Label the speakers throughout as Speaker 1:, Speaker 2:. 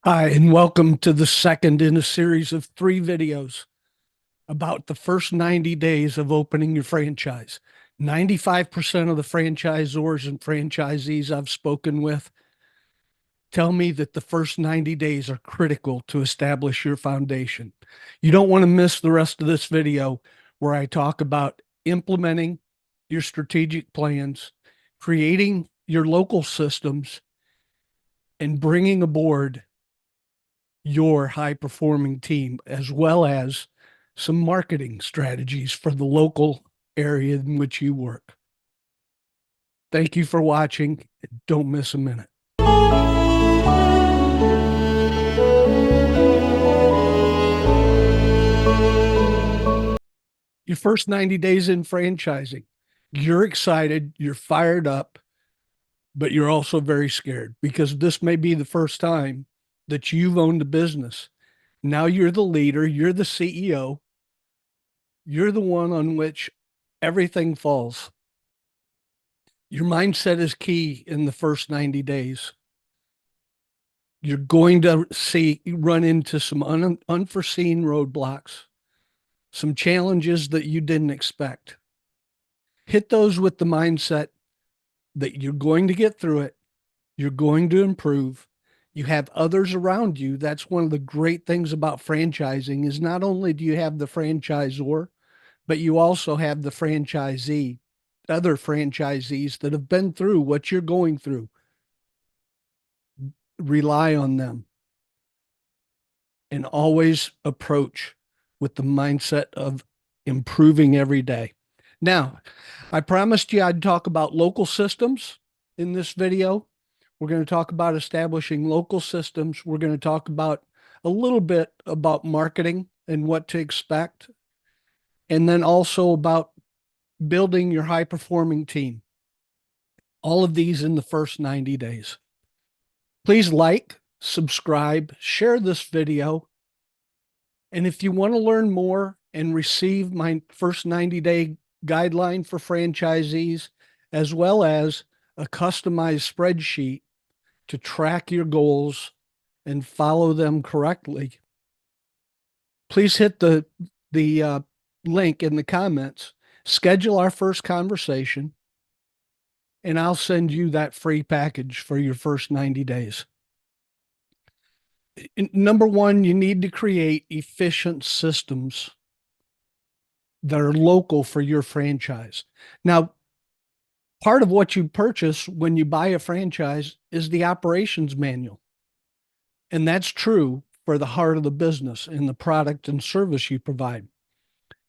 Speaker 1: Hi, and welcome to the second in a series of 3 videos about the first 90 days of opening your franchise. 95% of the franchisors and franchisees I've spoken with tell me that the first 90 days are critical to establish your foundation. You don't want to miss the rest of this video where I talk about implementing your strategic plans, creating your local systems, and bringing aboard your high performing team, as well as some marketing strategies for the local area in which you work. Thank you for watching. Don't miss a minute. Your first 90 days in franchising, you're excited, you're fired up, but you're also very scared because this may be the first time that you've owned a business. Now you're the leader, you're the CEO, you're the one on which everything falls. Your mindset is key in the first 90 days. You're going to run into some unforeseen roadblocks, some challenges that you didn't expect. Hit those with the mindset that you're going to get through it. You're going to improve. You have others around you. That's one of the great things about franchising is not only do you have the franchisor, but you also have the franchisee, other franchisees that have been through what you're going through. Rely on them and always approach with the mindset of improving every day. Now, I promised you I'd talk about local systems in this video. We're going to talk about establishing local systems. We're going to talk about a little bit about marketing and what to expect, and then also about building your high performing team. All of these in the first 90 days. Please like, subscribe, share this video. And if you want to learn more and receive my first 90-day guideline for franchisees, as well as a customized spreadsheet to track your goals and follow them correctly, please hit the link in the comments, schedule our first conversation, and I'll send you that free package for your first 90 days. Number one, you need to create efficient systems that are local for your franchise. Now, part of what you purchase when you buy a franchise is the operations manual. And that's true for the heart of the business and the product and service you provide.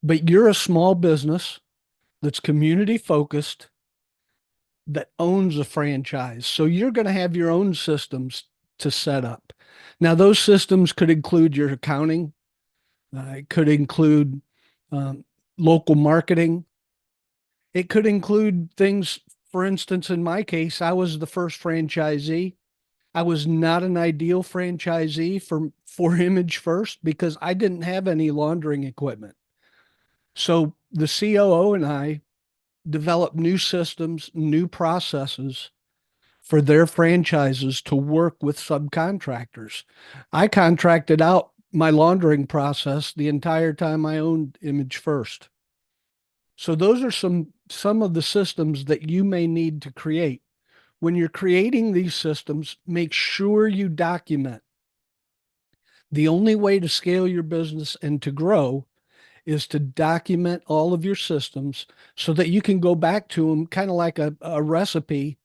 Speaker 1: But you're a small business that's community focused, that owns a franchise. So you're going to have your own systems to set up. Now, those systems could include your accounting, it could include local marketing. It could include things, for instance, in my case, I was the first franchisee. I was not an ideal franchisee for Image First because I didn't have any laundering equipment. So the COO and I developed new systems, new processes for their franchises to work with subcontractors. I contracted out my laundering process the entire time I owned Image First. So those are some of the systems that you may need to create. When you're creating these systems, make sure you document. The only way to scale your business and to grow is to document all of your systems so that you can go back to them kind of like a recipe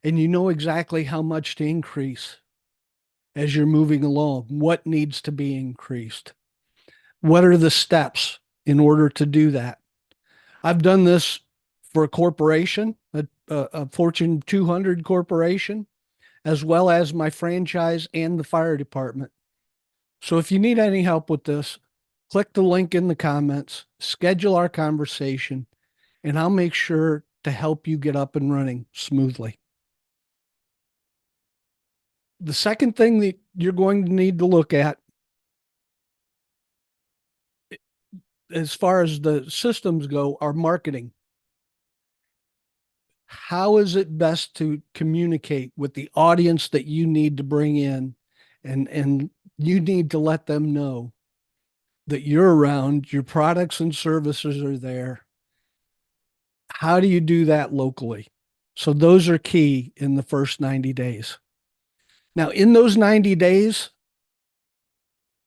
Speaker 1: and you know exactly how much to increase as you're moving along, what needs to be increased, what are the steps in order to do that. I've done this for a corporation, a Fortune 200 corporation, as well as my franchise and the fire department. So if you need any help with this, click the link in the comments, schedule our conversation, and I'll make sure to help you get up and running smoothly. The second thing that you're going to need to look at as far as the systems go are marketing. How is it best to communicate with the audience that you need to bring in And you need to let them know that you're around, your products and services are there. How do you do that locally? So those are key in the first 90 days. Now, in those 90 days,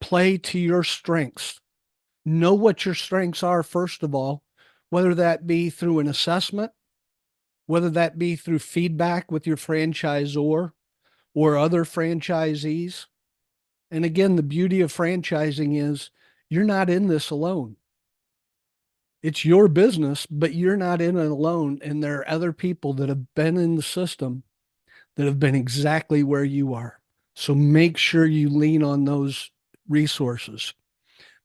Speaker 1: play to your strengths. Know what your strengths are, first of all, whether that be through an assessment, whether that be through feedback with your franchisor or other franchisees. And again, the beauty of franchising is you're not in this alone. It's your business, but you're not in it alone. And there are other people that have been in the system that have been exactly where you are. So make sure you lean on those resources,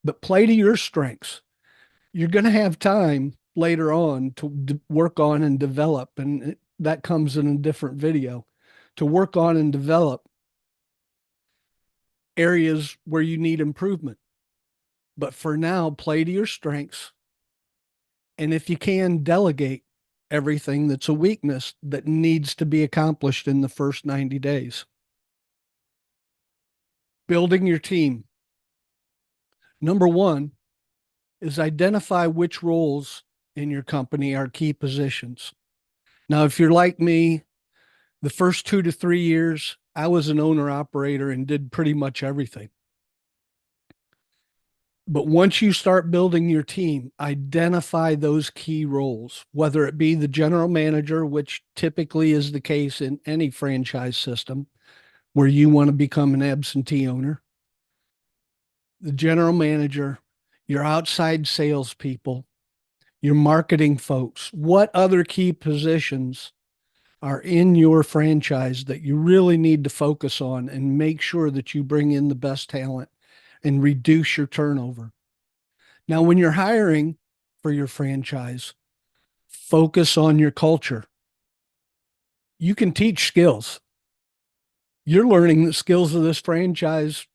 Speaker 1: but play to your strengths. You're going to have time later on to work on and develop, and that comes in a different video, to work on and develop areas where you need improvement. But for now, play to your strengths. And if you can, delegate everything that's a weakness that needs to be accomplished in the first 90 days. Building your team. Number one is identify which roles in your company are key positions. Now, if you're like me, the first 2 to 3 years, I was an owner operator and did pretty much everything. But once you start building your team, identify those key roles, whether it be the general manager, which typically is the case in any franchise system where you want to become an absentee owner, the general manager, your outside salespeople, your marketing folks. What other key positions are in your franchise that you really need to focus on and make sure that you bring in the best talent and reduce your turnover? Now, when you're hiring for your franchise, focus on your culture. You can teach skills. You're learning the skills of this franchise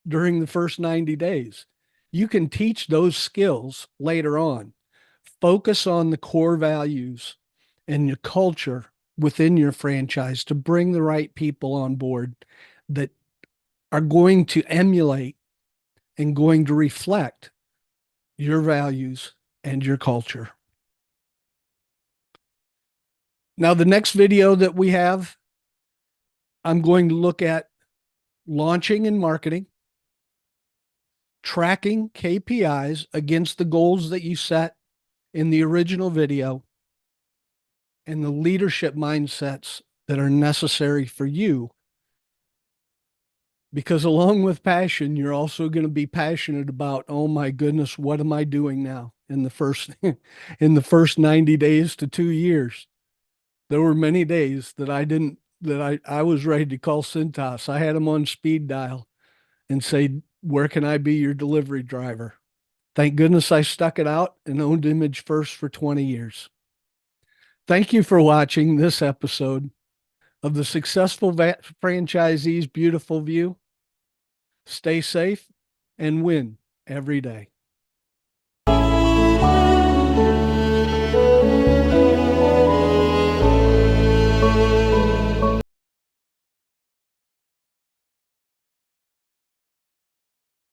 Speaker 1: during the first 90 days. You can teach those skills later on. Focus on the core values and your culture within your franchise to bring the right people on board that are going to emulate and going to reflect your values and your culture. Now, the next video that we have, I'm going to look at launching and marketing, tracking KPIs against the goals that you set in the original video, and the leadership mindsets that are necessary for you. Because along with passion, you're also going to be passionate about, oh my goodness, what am I doing now in the first in the first 90 days to 2 years? There were many days that I was ready to call Cintas. I had them on speed dial and say, where can I be your delivery driver? Thank goodness I stuck it out and owned Image First for 20 years. Thank you for watching this episode of the Successful Franchisee's Beautiful View. Stay safe and win every day.